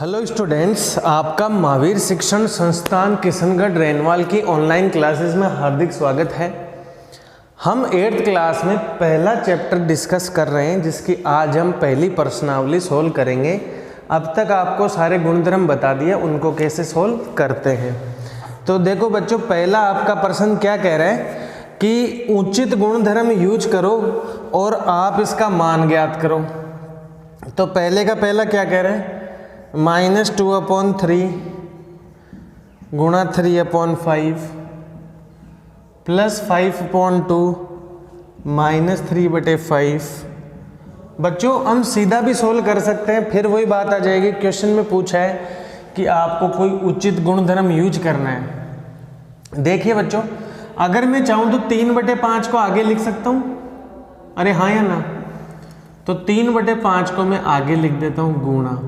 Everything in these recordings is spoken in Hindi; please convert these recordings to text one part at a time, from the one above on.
हेलो स्टूडेंट्स, आपका महावीर शिक्षण संस्थान किशनगढ़ रेनवाल की ऑनलाइन क्लासेस में हार्दिक स्वागत है। हम 8th क्लास में पहला चैप्टर डिस्कस कर रहे हैं, जिसकी आज हम पहली प्रश्नावली सोल्व करेंगे। अब तक आपको सारे गुणधर्म बता दिए, उनको कैसे सोल्व करते हैं। तो देखो बच्चों, पहला आपका प्रश्न क्या कह रहा है कि उचित गुणधर्म यूज करो और आप इसका मान ज्ञात करो। तो पहले का पहला क्या कह रहे हैं, -2/3 गुणा 3/5 प्लस 5/2 -3/5। बच्चों हम सीधा भी सोल्व कर सकते हैं, फिर वही बात आ जाएगी। क्वेश्चन में पूछा है कि आपको कोई उचित गुणधर्म यूज करना है। देखिए बच्चों, अगर मैं चाहूँ तो 3/5 को आगे लिख सकता हूँ, अरे हाँ या ना। तो 3/5 को मैं आगे लिख देता हूँ गुणा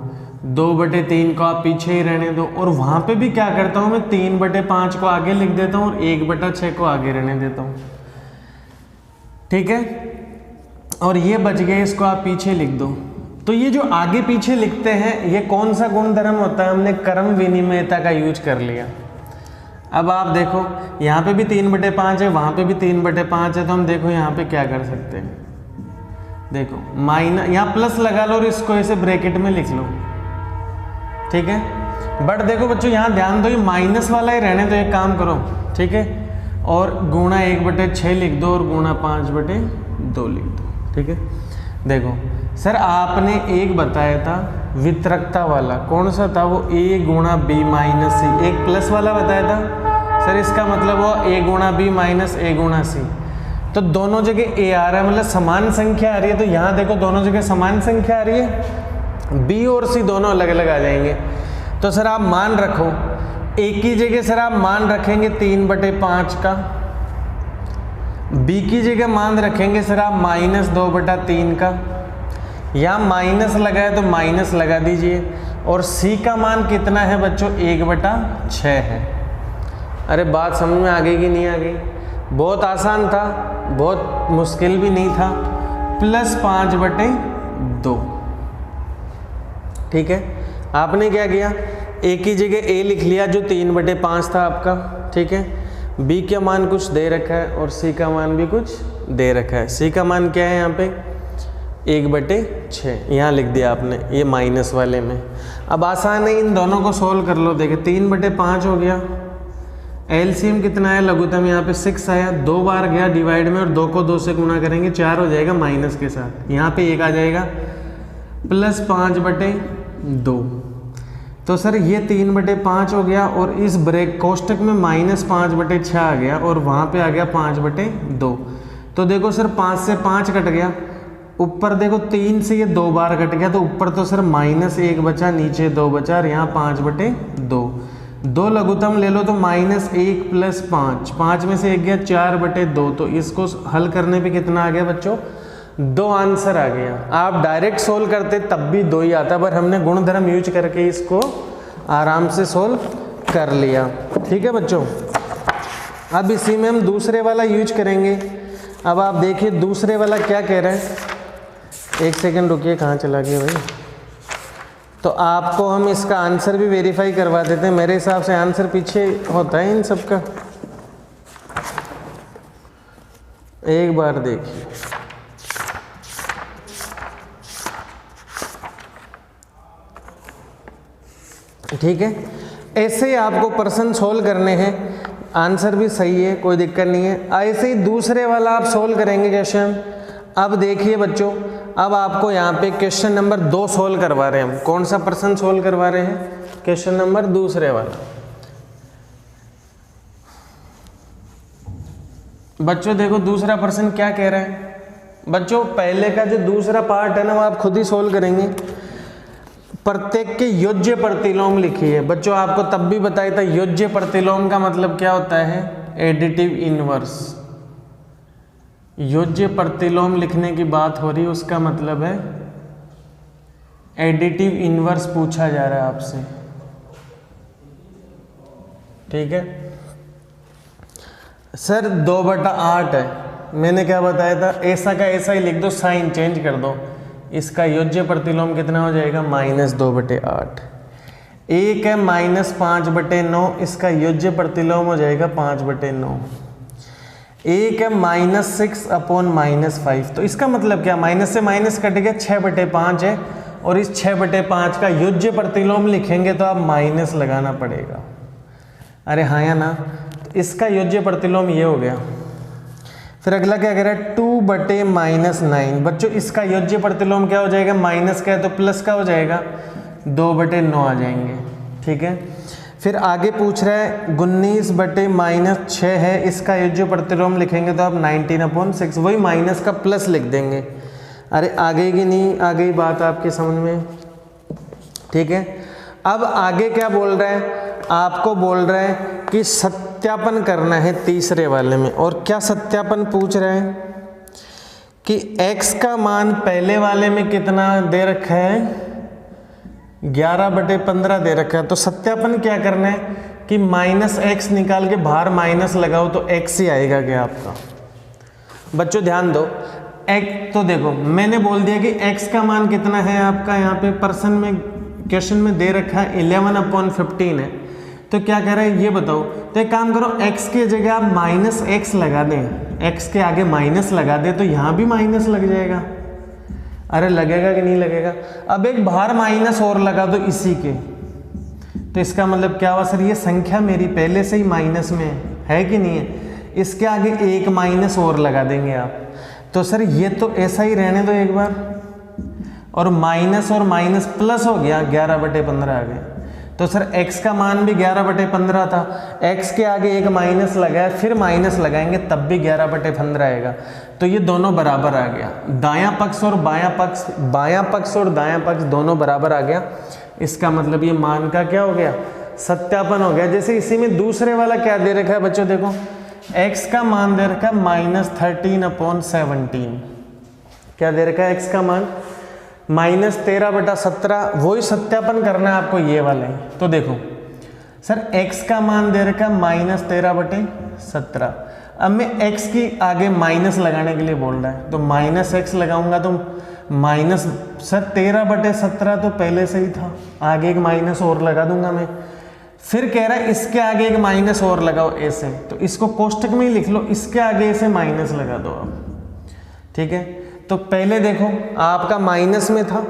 2/3 को आप पीछे ही रहने दो, और वहां पे भी क्या करता हूं मैं 3/5 को आगे लिख देता हूं और 1/6 को आगे रहने देता हूं। ठीक है, और ये बच गए, इसको आप पीछे लिख दो। तो ये जो आगे पीछे लिखते हैं, ये कौन सा गुणधर्म होता है, हमने क्रम विनिमयता का यूज कर लिया। अब आप देखो, यहाँ पे भी 3/5 है, वहां पे भी 3/5 है, तो हम देखो यहाँ पे क्या कर सकते हैं। देखो माइनस, यहाँ प्लस लगा लो और इसको ऐसे ब्रैकेट में लिख लो। ठीक है, बट देखो बच्चों, यहाँ ध्यान दो, ये माइनस वाला ही रहने दो। एक काम करो, ठीक है, और गुणा 1/6 लिख दो और गुणा 5/2 लिख दो। ठीक है, देखो सर आपने एक बताया था वितरकता वाला, कौन सा था वो, a गुणा b माइनस सी। एक प्लस वाला बताया था सर, इसका मतलब वो a गुणा b माइनस a गुणा सी। तो दोनों जगह a आ रहा है, मतलब समान संख्या आ रही है। तो यहाँ देखो दोनों जगह समान संख्या आ रही है, बी और सी दोनों अलग अलग आ जाएंगे। तो सर आप मान रखो, ए की जगह सर आप मान रखेंगे 3/5 का, बी की जगह मान रखेंगे सर आप -2/3 का। या माइनस लगा है तो माइनस लगा दीजिए, और सी का मान कितना है बच्चों, 1/6 है। अरे बात समझ में आ गई कि नहीं आ गई? बहुत आसान था, बहुत मुश्किल भी नहीं था। प्लस 5/2। ठीक है, आपने क्या किया, ए की जगह ए लिख लिया जो 3/5 था आपका। ठीक है, बी का मान कुछ दे रखा है और सी का मान भी कुछ दे रखा है। सी का मान क्या है यहाँ पे, 1/6, यहाँ लिख दिया आपने, ये माइनस वाले में। अब आसान है, इन दोनों को सोल्व कर लो। देखिए 3/5 हो गया, एलसीएम कितना है, लघुत्तम यहाँ पे 6 आया, 2 बार गया डिवाइड में, और 2 को 2 से गुणा करेंगे 4 हो जाएगा माइनस के साथ। यहाँ पे 1 आ जाएगा, प्लस 5/2। तो सर ये 3/5 हो गया, और इस ब्रेक कोष्टक में -5/6 आ गया, और वहाँ पे आ गया 5/2। तो देखो सर 5 से 5 कट गया, ऊपर देखो 3 से ये 2 बार कट गया, तो ऊपर तो सर -1 बचा, नीचे 2 बचा, और यहाँ 5/2। 2 लघुत्तम ले लो तो -1 प्लस 5, 5 में से 1 गया, 4/2। तो इसको हल करने पे कितना आ गया बच्चों, 2 आंसर आ गया। आप डायरेक्ट सोल्व करते तब भी 2 ही आता, पर हमने गुणधर्म यूज करके इसको आराम से सोल्व कर लिया। ठीक है बच्चों, अब इसी में हम दूसरे वाला यूज करेंगे। अब आप देखिए दूसरे वाला क्या कह रहे हैं, एक सेकंड रुकिए, कहाँ चला गया भाई। तो आपको हम इसका आंसर भी वेरीफाई करवा देते हैं। मेरे हिसाब से आंसर पीछे होता है इन सब का, एक बार देखिए। ठीक है, ऐसे ही आपको प्रश्न सोल्व करने हैं, आंसर भी सही है, कोई दिक्कत नहीं है। ऐसे ही दूसरे वाला आप सोल्व करेंगे क्वेश्चन। अब देखिए बच्चों, अब आपको यहाँ पे क्वेश्चन नंबर 2 सोल्व करवा रहे हैं हम। कौन सा प्रश्न सोल्व करवा रहे हैं, क्वेश्चन नंबर दूसरे वाला। बच्चों देखो दूसरा प्रश्न क्या कह रहा है। बच्चों पहले का जो दूसरा पार्ट है ना, वो आप खुद ही सोल्व करेंगे। प्रत्येक के योज्य प्रतिलोम लिखिए। बच्चों आपको तब भी बताया था, योज्य प्रतिलोम का मतलब क्या होता है, एडिटिव इनवर्स। योज्य प्रतिलोम लिखने की बात हो रही, उसका मतलब है एडिटिव इनवर्स पूछा जा रहा है आपसे। ठीक है सर, 2/8 है, मैंने क्या बताया था, ऐसा का ऐसा ही लिख दो, साइन चेंज कर दो। इसका योज्य प्रतिलोम कितना हो जाएगा, -2/8। एक है -5/9, इसका योज्य प्रतिलोम हो जाएगा 5/9। एक है -6/-5, तो इसका मतलब क्या, माइनस से माइनस कट गया, 6/5 है, और इस 6/5 का योज्य प्रतिलोम लिखेंगे तो आप माइनस लगाना पड़ेगा। अरे हाँ या ना, तो इसका योज्य प्रतिलोम ये हो गया। फिर अगला क्या कह रहा है, 2/-9। बच्चों इसका योज्य प्रतिलोम क्या हो जाएगा, माइनस का है तो प्लस का हो जाएगा, 2/9 आ जाएंगे। ठीक है, फिर आगे पूछ रहा है 19/-6 है, इसका योज्य प्रतिलोम लिखेंगे तो आप 19/6, वही माइनस का प्लस लिख देंगे। अरे आ गई कि नहीं आ गई बात आपके समझ में? ठीक है, अब आगे क्या बोल रहा है, आपको बोल रहा है कि सत्यापन करना है तीसरे वाले में। और क्या सत्यापन पूछ रहा है कि x का मान पहले वाले में कितना दे रखा है, 11/15 दे रखा है। तो सत्यापन क्या करना है कि -x निकाल के बाहर माइनस लगाओ तो x ही आएगा क्या आपका। बच्चों ध्यान दो, तो देखो मैंने बोल दिया कि x का मान कितना है आपका, यहाँ पे पर्सन में क्वेश्चन में दे रखा है 11/15 है। तो क्या कह रहा है ये बताओ, तो एक काम करो, x की जगह आप -x लगा दें, x के आगे माइनस लगा दे तो यहाँ भी माइनस लग जाएगा। अरे लगेगा कि नहीं लगेगा। अब एक बाहर माइनस और लगा दो इसी के, तो इसका मतलब क्या हुआ सर, ये संख्या मेरी पहले से ही माइनस में है कि नहीं है, इसके आगे एक माइनस और लगा देंगे आप। तो सर ये तो ऐसा ही रहने दो एक बार, और माइनस प्लस हो गया, 11/15 आ गया। तो सर x का मान भी 11/15 था, x के आगे एक माइनस लगाया, फिर माइनस लगाएंगे तब भी 11/15 आएगा। तो ये दोनों बराबर आ गया, दायां पक्ष और बायां पक्ष दोनों बराबर आ गया। इसका मतलब ये मान का क्या हो गया, सत्यापन हो गया। जैसे इसी में दूसरे वाला क्या दे रखा है बच्चों, देखो x का मान दे रखा है -13/17। क्या दे रखा है x का मान, -13/17। वही सत्यापन करना है आपको, ये वाला है। तो देखो सर x का मान दे रखा है -13/17। अब मैं x की आगे माइनस लगाने के लिए बोल रहा है, तो -x लगाऊंगा तो माइनस, सर 13/17 तो पहले से ही था, आगे एक माइनस और लगा दूंगा मैं। फिर कह रहा है इसके आगे एक माइनस और लगाओ ऐसे, तो इसको कोष्टक में ही लिख लो, इसके आगे ऐसे माइनस लगा दो आप। ठीक है, तो पहले देखो आपका माइनस में था,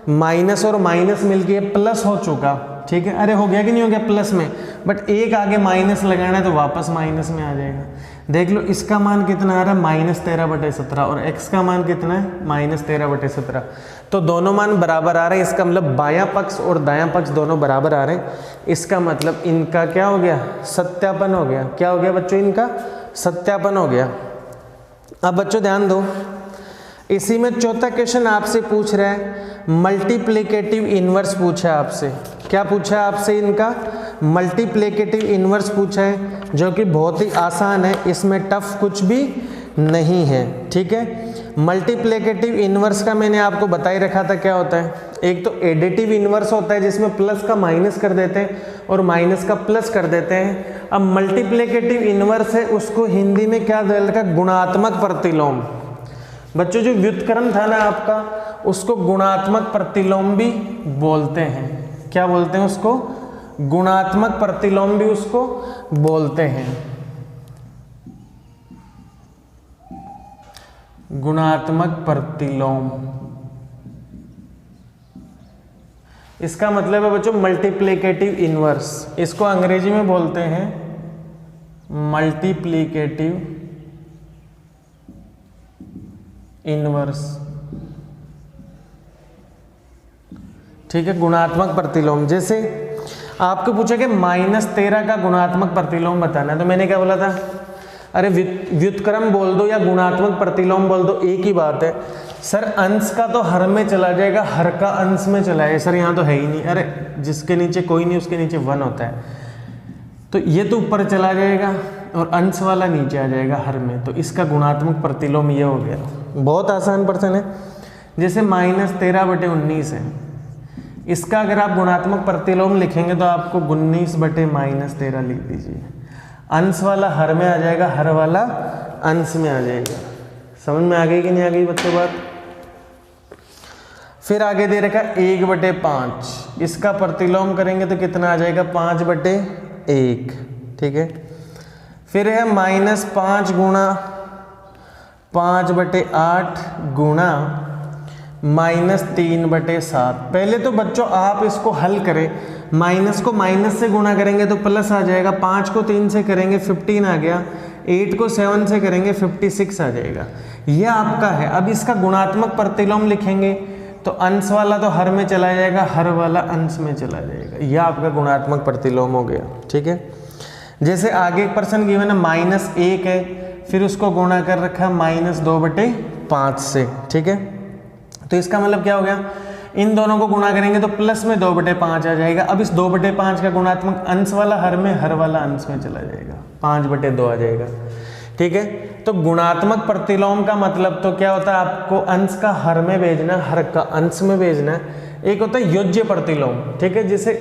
माइनस और माइनस मिलके प्लस हो चुका। ठीक है, अरे हो गया कि नहीं हो गया प्लस में, बट एक आगे माइनस लगाना है तो वापस माइनस में आ जाएगा। देख लो इसका मान कितना आ रहा है, -13/17, और x का मान कितना है, -13/17। तो दोनों मान बराबर आ रहे हैं, इसका मतलब बायां पक्ष और दायां पक्ष दोनों बराबर आ रहे हैं। इसका मतलब इनका क्या हो गया, सत्यापन हो गया। क्या हो गया बच्चों, इनका सत्यापन हो गया। अब बच्चों ध्यान दो, इसी में चौथा क्वेश्चन आपसे पूछ रहा है मल्टीप्लिकेटिव इनवर्स पूछा है आपसे। क्या पूछा है आपसे, इनका मल्टीप्लिकेटिव इनवर्स पूछा है, जो कि बहुत ही आसान है, इसमें टफ कुछ भी नहीं है। ठीक है, मल्टीप्लिकेटिव इनवर्स का मैंने आपको बता ही रखा था क्या होता है। एक तो एडिटिव इनवर्स होता है जिसमें प्लस का माइनस कर देते हैं और माइनस का प्लस कर देते हैं। अब मल्टीप्लिकेटिव इनवर्स है, उसको हिंदी में क्या दे रखा, गुणात्मक प्रतिलोम। बच्चों जो व्युत्क्रम था ना आपका, उसको गुणात्मक प्रतिलोम भी बोलते हैं। क्या बोलते हैं उसको, गुणात्मक प्रतिलोम भी उसको बोलते हैं, गुणात्मक प्रतिलोम। इसका मतलब है बच्चों मल्टीप्लिकेटिव इनवर्स, इसको अंग्रेजी में बोलते हैं मल्टीप्लिकेटिव इनवर्स। ठीक है, गुणात्मक प्रतिलोम। जैसे आपको पूछा कि -13 का गुणात्मक प्रतिलोम बताना है, तो मैंने क्या बोला था, अरे व्युत्क्रम बोल दो या गुणात्मक प्रतिलोम बोल दो, एक ही बात है। सर अंश का तो हर में चला जाएगा, हर का अंश में चला है, सर यहाँ तो है ही नहीं। अरे जिसके नीचे कोई नहीं उसके नीचे 1 होता है, तो ये तो ऊपर चला जाएगा और अंश वाला नीचे आ जाएगा हर में, तो इसका गुणात्मक प्रतिलोम ये हो गया। बहुत आसान प्रश्न है। जैसे -13/19 है, इसका अगर आप गुणात्मक प्रतिलोम लिखेंगे तो आपको 19/-13 लिख दीजिए। अंश वाला हर में आ जाएगा, हर वाला अंश में आ जाएगा। समझ में आ गई कि नहीं आ गई बच्चों बात। फिर आगे दे रखा 1/5, इसका प्रतिलोम करेंगे तो कितना आ जाएगा 5/1, ठीक है। फिर है -5 गुणा 5/8 गुणा -3/7। पहले तो बच्चों आप इसको हल करें, माइनस को माइनस से गुणा करेंगे तो प्लस आ जाएगा, 5 को 3 से करेंगे 15 आ गया, 8 को 7 से करेंगे 56 आ जाएगा। यह आपका है। अब इसका गुणात्मक प्रतिलोम लिखेंगे तो अंश वाला तो हर में चला जाएगा, हर वाला अंश में चला जाएगा। यह आपका गुणात्मक प्रतिलोम हो गया, ठीक है। जैसे आगे एक पर्सन गिवन है -1 है, फिर उसको गुणा कर रखा -2/5 से, ठीक है। तो इसका मतलब क्या हो गया, इन दोनों को गुणा करेंगे तो प्लस में 2/5 आ जाएगा। अब इस 2/5 का गुणात्मक अंश वाला हर में, हर वाला अंश में चला जाएगा, 5/2 आ जाएगा, ठीक है। तो गुणात्मक प्रतिलोम का मतलब तो क्या होता है, आपको अंश का हर में भेजना, हर का अंश में भेजना। एक होता है योज्य प्रतिलोम, ठीक है, जिसे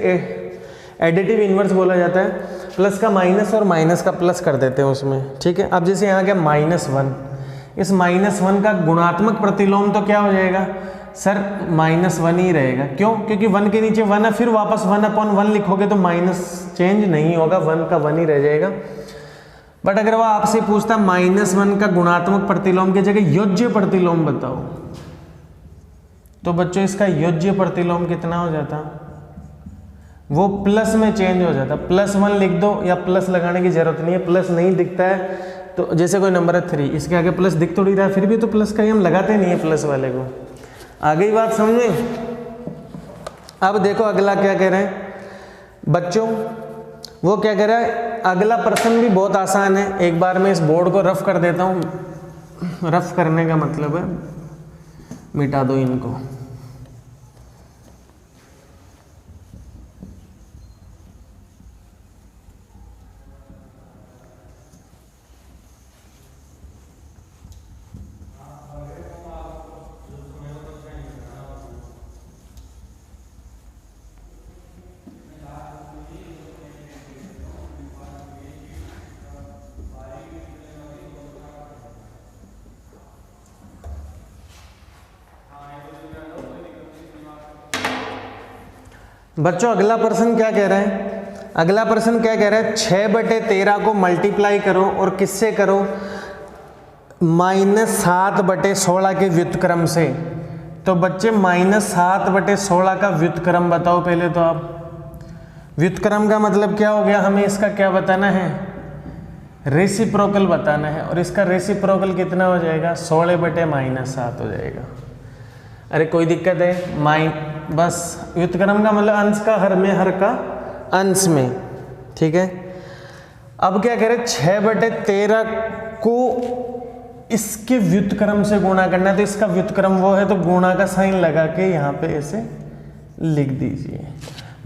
एडिटिव इनवर्स बोला जाता है, प्लस का माइनस और माइनस का प्लस कर देते हैं उसमें, ठीक है। अब जैसे यहाँ क्या -1, इस -1 का गुणात्मक प्रतिलोम तो क्या हो जाएगा सर, -1 ही रहेगा। क्यों? क्योंकि 1 के नीचे 1 है, फिर वापस 1/1 लिखोगे तो माइनस चेंज नहीं होगा, 1 का 1 ही रह जाएगा। बट अगर वह आपसे पूछता -1 का गुणात्मक प्रतिलोम की जगह योज्य प्रतिलोम बताओ, तो बच्चों इसका योज्य प्रतिलोम कितना हो जाता, वो प्लस में चेंज हो जाता। +1 लिख दो, या प्लस लगाने की जरूरत नहीं है, प्लस नहीं दिखता है तो जैसे कोई नंबर है 3, इसके आगे प्लस दिख तो नहीं रहा, फिर भी तो प्लस का ही हम लगाते नहीं है प्लस वाले को। आ गई बात समझ में? अब देखो अगला क्या कह रहे हैं बच्चों, वो क्या कह रहा है, अगला प्रश्न भी बहुत आसान है। एक बार मैं इस बोर्ड को रफ कर देता हूँ, रफ करने का मतलब है मिटा दो इनको। बच्चों अगला प्रश्न क्या कह रहा है, अगला प्रश्न क्या कह रहा है, 6/13 को मल्टीप्लाई करो और किससे करो, -7/16 के व्युत्क्रम से। तो बच्चे -7/16 का व्युत्क्रम बताओ पहले तो आप। व्युत्क्रम का मतलब क्या हो गया, हमें इसका क्या बताना है, रेसिप्रोकल बताना है। और इसका रेसिप्रोकल कितना हो जाएगा, 16/-7 हो जाएगा। अरे कोई दिक्कत है, बस व्युत्क्रम का मतलब अंश का हर में, हर का अंश में, ठीक है। अब क्या कह रहे, 6/13 को इसके व्युत्क्रम से गुणा करना है, तो इसका व्युत्क्रम वो है तो गुणा का साइन लगा के यहाँ पे ऐसे लिख दीजिए।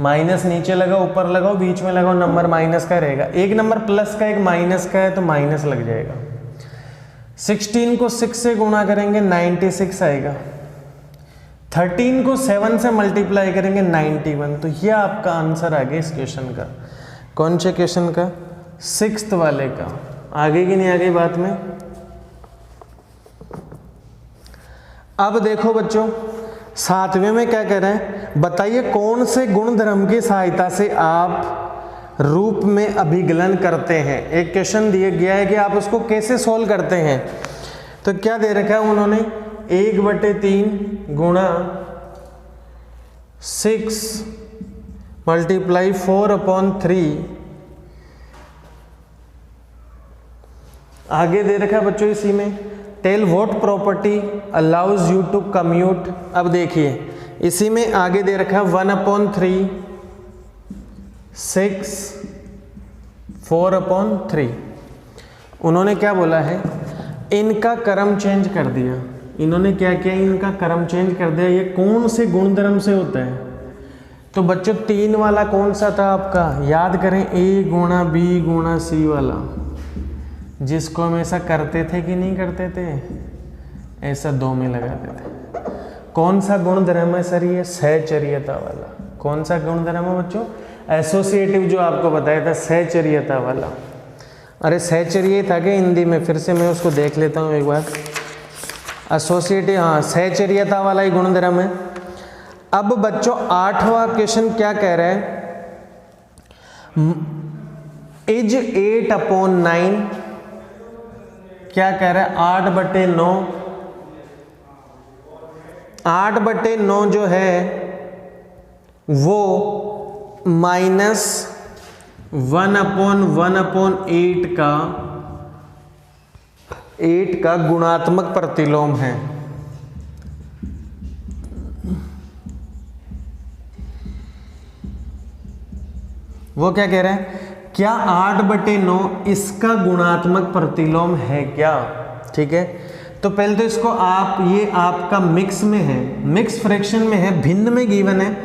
माइनस नीचे लगाओ, ऊपर लगाओ, बीच में लगाओ, नंबर माइनस का रहेगा। एक नंबर प्लस का, एक माइनस का है तो माइनस लग जाएगा। 16 को 6 से गुणा करेंगे 96 आएगा। 13 को 7 से मल्टीप्लाई करेंगे 91। तो यह आपका आंसर आ गया इस क्वेश्चन का। कौन से क्वेश्चन का, 6th वाले का। आगे की नहीं आ गई बात में। अब देखो बच्चों 7वें में क्या कह रहे हैं, बताइए कौन से गुणधर्म की सहायता से आप रूप में अभिगलन करते हैं। एक क्वेश्चन दिया गया है कि आप उसको कैसे सोल्व करते हैं। तो क्या दे रखा है उन्होंने, 1/3 गुणा 6 मल्टीप्लाई 4/3। आगे दे रखा है बच्चों इसी में, tell what property allows you to commute. अब देखिए इसी में आगे दे रखा है 1/3 6 4/3। उन्होंने क्या बोला है, इनका क्रम चेंज कर दिया। इन्होंने क्या किया, इनका क्रम चेंज कर दिया। ये कौन से गुणधर्म से होता है, तो बच्चों 3 वाला कौन सा था आपका, याद करें, A गुणा B गुणा C वाला, जिसको हम ऐसा करते थे कि नहीं करते थे, ऐसा 2 में लगाते थे। कौन सा गुणधर्म है सर, ये सहचर्यता वाला। कौन सा गुणधर्म है बच्चों, एसोसिएटिव, जो आपको बताया था सहचर्यता वाला। अरे सहचर्य था क्या हिंदी में, फिर से मैं उसको देख लेता हूँ एक बार। एसोसिएटिव, हाँ सहचर्यता वाला ही गुणधर्म है। अब बच्चों 8वां क्वेश्चन क्या कह रहा है, इज 8/9 क्या कह रहा है, 8/9, 8/9 जो है वो -1/1/8 का गुणात्मक प्रतिलोम है। वो क्या कह रहा है, क्या 8/9 इसका गुणात्मक प्रतिलोम है क्या? ठीक है, तो पहले तो इसको आप, ये आपका मिक्स में है, मिक्स फ्रैक्शन में है, भिन्न में गिवन है,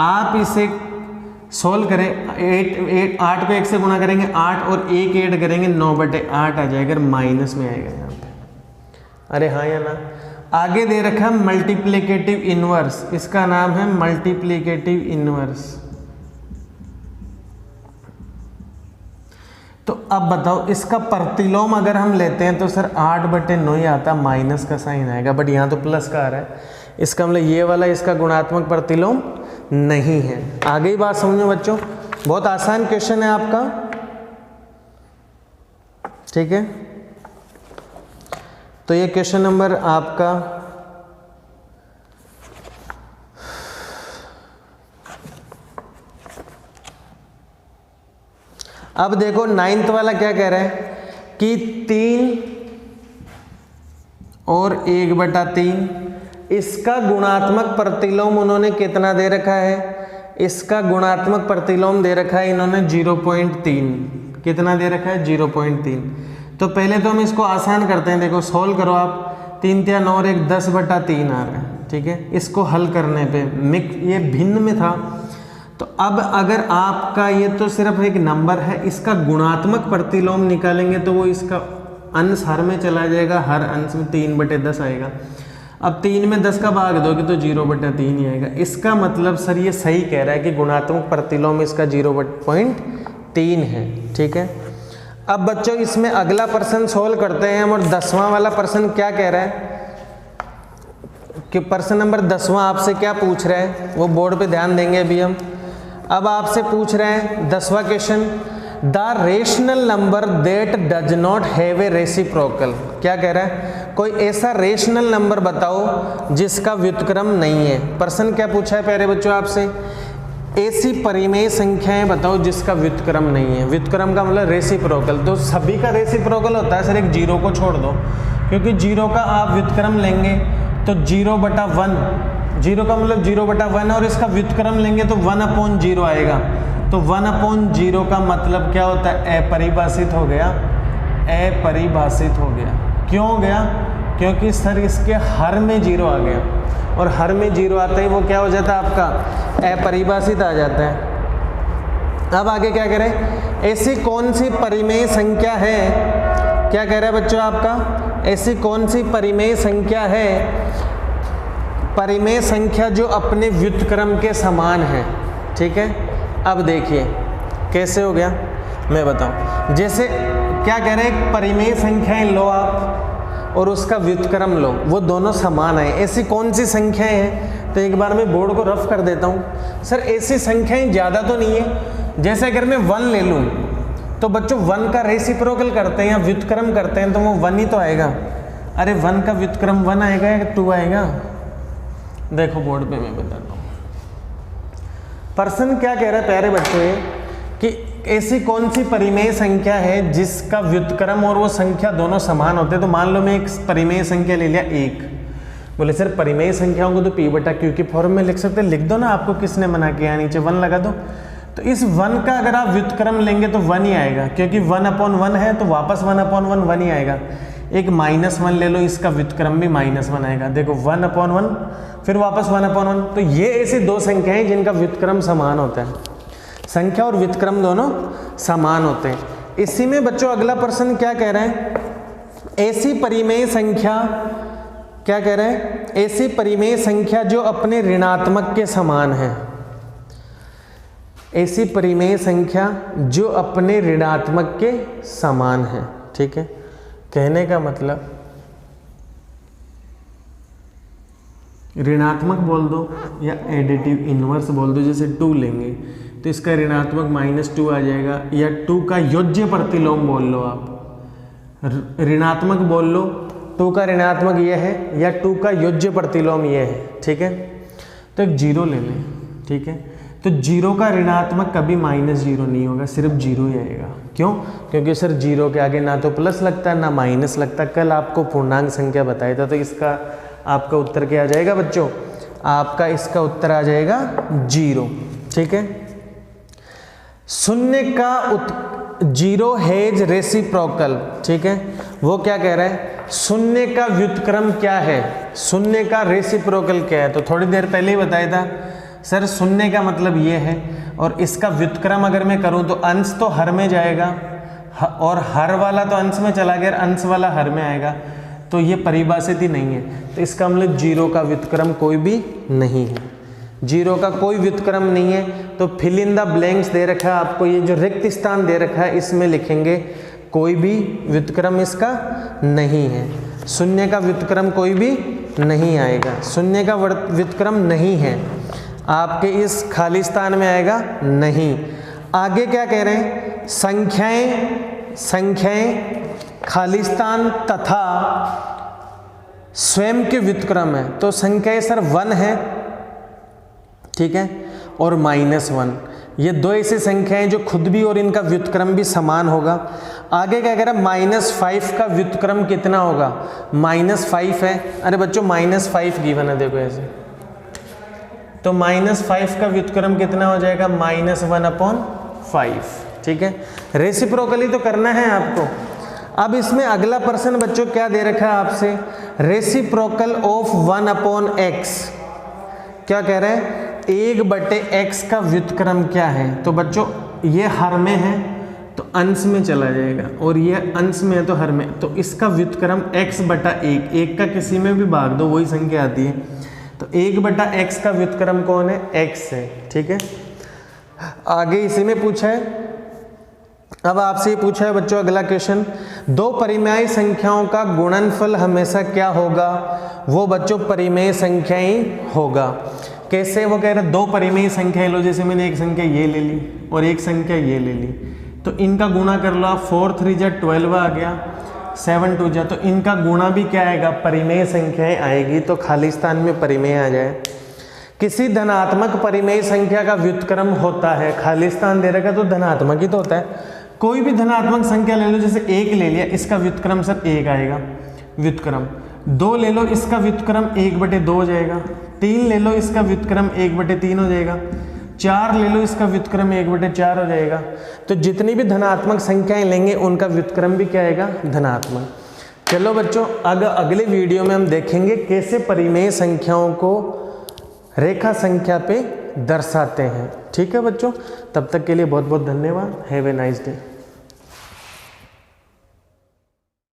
आप इसे सोल्व करें। 8 को 1 से गुणा करेंगे 8 और 1 ऐड करेंगे 9/8 आ जाएगा, माइनस में आएगा यहाँ पे। अरे हाँ या ना? आगे दे रखा है मल्टीप्लिकेटिव इनवर्स, इसका नाम है मल्टीप्लिकेटिव इनवर्स। तो अब बताओ इसका प्रतिलोम अगर हम लेते हैं तो सर 8/9 ही आता, माइनस का साइन आएगा, बट यहाँ तो प्लस का आ रहा है, इसका मतलब ये वाला इसका गुणात्मक प्रतिलोम नहीं है। आगे ही बात समझो बच्चों, बहुत आसान क्वेश्चन है आपका, ठीक है। तो ये क्वेश्चन नंबर आपका अब देखो 9th वाला क्या कह रहा है कि 3 और 1/3 इसका गुणात्मक प्रतिलोम उन्होंने कितना दे रखा है, इसका गुणात्मक प्रतिलोम दे रखा है इन्होंने 0.3। कितना दे रखा है? 0.3। तो पहले तो हम इसको आसान करते हैं, देखो सोल्व करो आप, 3 × 9 और 1 10/3 आ रहा है, ठीक है। इसको हल करने पे ये भिन्न में था, तो अब अगर आपका ये तो सिर्फ एक नंबर है, इसका गुणात्मक प्रतिलोम निकालेंगे तो वो इसका अंश हर में चला जाएगा, हर अंश में 3/10 आएगा। अब 3 में 10 का भाग दोगे तो 0/3 ही आएगा। इसका मतलब सर ये सही कह रहा है कि गुणात्मक प्रतिलोम इसका 0.3 है, ठीक है। अब बच्चों इसमें अगला प्रश्न सोल्व करते हैं हम, और 10वां वाला प्रश्न क्या कह रहा है कि प्रश्न नंबर 10वां आपसे क्या पूछ रहा है, वो बोर्ड पे ध्यान देंगे अभी हम। अब आपसे पूछ रहे हैं 10वां question, the rational number that does not have a reciprocal. क्या कह रहा है, कोई ऐसा रेशनल नंबर बताओ जिसका व्युत्क्रम नहीं है। प्रश्न क्या पूछा है प्यारे बच्चों आपसे, ऐसी परिमेय संख्याएं बताओ जिसका व्युत्क्रम नहीं है। व्युत्क्रम का मतलब रेसिप्रोकल, तो सभी का रेसिप्रोकल होता है, सर एक 0 को छोड़ दो, क्योंकि 0 का आप व्युत्क्रम लेंगे तो 0/1, 0 का मतलब 0/1, और इसका व्युत्क्रम लेंगे तो 1/0 आएगा। तो 1/0 का मतलब क्या होता है, अपरिभाषित हो गया, अपरिभाषित हो गया। क्यों हो गया? क्योंकि सर इसके हर में 0 आ गया, और हर में 0 आता ही वो क्या हो जाता है आपका, अपरिभाषित आ जाता है। अब आगे क्या कह रहे हैं, ऐसी कौन सी परिमेय संख्या है, क्या कह रहा है बच्चों आपका, ऐसी कौन सी परिमेय संख्या है, परिमेय संख्या जो अपने व्युत्क्रम के समान है, ठीक है। अब देखिए कैसे हो गया, मैं बताऊं। जैसे क्या कह रहे हैं, परिमेय संख्याएं लो आप और उसका व्युत्क्रम लो, वो दोनों समान है। ऐसी कौन सी संख्याएं हैं, तो एक बार मैं बोर्ड को रफ कर देता हूं। सर ऐसी संख्याएं ज़्यादा तो नहीं है, जैसे अगर मैं 1 ले लूँ तो बच्चों 1 का रेसिप्रोकल करते हैं या व्युत्क्रम करते हैं तो वो 1 ही तो आएगा। अरे 1 का व्युत्क्रम 1 आएगा या 2 आएगा? देखो बोर्ड पे मैं बताता हूँ। प्रश्न क्या कह रहा है प्यारे बच्चों ये कि ऐसी कौन सी परिमेय संख्या है जिसका व्युत्क्रम और वो संख्या दोनों समान होते हैं। तो मान लो मैं एक परिमेय संख्या ले लिया 1, बोले सर परिमेय संख्याओं को तो p/q की फॉर्म में लिख सकते, लिख दो ना, आपको किसने मना किया, नीचे 1 लगा दो। तो इस 1 का अगर आप व्युत्क्रम लेंगे तो 1 ही आएगा, क्योंकि 1/1 है तो वापस 1/1 1 ही आएगा। एक -1 ले लो, इसका व्युत्क्रम भी -1 आएगा। देखो 1/1 फिर वापस 1/1। तो ये ऐसी दो संख्याएं जिनका व्युत्क्रम समान होता है, संख्या और व्युत्क्रम दोनों समान होते हैं। इसी में बच्चों अगला प्रश्न क्या कह रहे हैं, ऐसी परिमेय संख्या, क्या कह रहे हैं, ऐसी परिमेय संख्या जो अपने ऋणात्मक के समान है। ऐसी परिमेय संख्या जो अपने ऋणात्मक के समान है, ठीक है। कहने का मतलब ऋणात्मक बोल दो या एडिटिव इन्वर्स बोल दो, जैसे 2 लेंगे तो इसका ऋणात्मक -2 आ जाएगा, या 2 का योज्य प्रतिलोम बोल लो आप, ऋणात्मक बोल लो 2 का ऋणात्मक ये है या 2 का योज्य प्रतिलोम ये है, ठीक है। तो एक 0 ले लें, ठीक है। तो 0 का ऋणात्मक कभी -0 नहीं होगा, सिर्फ 0 ही आएगा। क्यों? क्योंकि सर 0 के आगे ना तो प्लस लगता है ना माइनस लगता है। कल आपको पूर्णांक संख्या बताया था, तो इसका आपका उत्तर क्या आ जाएगा बच्चों? आपका इसका उत्तर आ जाएगा 0, ठीक है। शून्य का 0 हैज रेसिप्रोकल, ठीक है। वो क्या कह रहा है? शून्य का व्युत्क्रम क्या है, शून्य का रेसिप्रोकल क्या है? तो थोड़ी देर पहले ही बताया था सर, शून्य का मतलब ये है, और इसका व्युत्क्रम अगर मैं करूं तो अंश तो हर में जाएगा, और हर वाला तो अंश में चला गया, अंश वाला हर में आएगा, तो ये परिभाषित ही नहीं है। तो इसका मतलब 0 का व्युत्क्रम कोई भी नहीं है, 0 का कोई व्युत्क्रम नहीं है। तो फिल इन द ब्लैंक्स दे रखा है आपको, ये जो रिक्त स्थान दे रखा है इसमें लिखेंगे कोई भी व्युत्क्रम इसका नहीं है। शून्य का व्युत्क्रम कोई भी नहीं आएगा, शून्य का व्युत्क्रम नहीं है, आपके इस खाली स्थान में आएगा नहीं। आगे क्या कह रहे हैं? संख्याएं खाली स्थान तथा स्वयं के व्युत्क्रम है। तो संख्याएं सर 1 है, ठीक है, और -1, ये 2 ऐसी संख्याएं जो खुद भी और इनका व्युत्क्रम भी समान होगा। आगे क्या कह रहा है? -5 का व्युत्क्रम कितना होगा? -5 है, अरे बच्चों -5 गिवन है, देखो ऐसे, तो -5 का व्युत्क्रम कितना हो जाएगा? -1/5, ठीक है। रेसिप्रोकली तो करना है आपको। अब इसमें अगला प्रश्न बच्चों क्या दे रखा है आपसे? रेसिप्रोकल ऑफ 1/x, क्या कह रहे हैं? 1/x का व्युत्क्रम क्या है? तो बच्चों ये हर में है तो अंश में चला जाएगा, और ये अंश में है तो हर में, तो इसका व्युत्क्रम x/1, 1 का किसी में भी भाग दो वही संख्या आती है। तो 1/x का व्युत्क्रम कौन है? x है, ठीक है। आगे इसी में पूछा है, अब आपसे पूछा है बच्चों अगला क्वेश्चन, 2 परिमेय संख्याओं का गुणनफल हमेशा क्या होगा? वो बच्चों परिमेय संख्या ही होगा। कैसे? वो कह रहे हैं 2 परिमेय संख्याएं लो, जैसे मैंने एक संख्या ये ले ली और एक संख्या ये ले ली, तो इनका गुणा कर लो आप, 4 3 जा 12 आ गया, 7 2 जा, तो इनका गुणा भी क्या आएगा? परिमेय संख्याएं आएगी, तो खाली स्थान में परिमेय आ जाए। किसी धनात्मक परिमेय संख्या का व्युत्क्रम होता है, खाली स्थान दे रखा तो धनात्मक ही तो होता है। कोई भी धनात्मक संख्या ले लो, जैसे 1 ले लिया, इसका व्युत्क्रम सर 1 आएगा व्युत्क्रम। 2 ले लो, इसका व्युत्क्रम 1/2 हो जाएगा। 3 ले लो, इसका व्युत्क्रम 1/3 हो जाएगा। 4 ले लो, इसका व्युत्क्रम 1/4 हो जाएगा। तो जितनी भी धनात्मक संख्याएं लेंगे उनका व्युत्क्रम भी क्या आएगा? धनात्मक। चलो बच्चों, अगले वीडियो में हम देखेंगे कैसे परिमेय संख्याओं को रेखा संख्या पे दर्शाते हैं, ठीक है बच्चों। तब तक के लिए बहुत बहुत धन्यवाद। Have a nice day.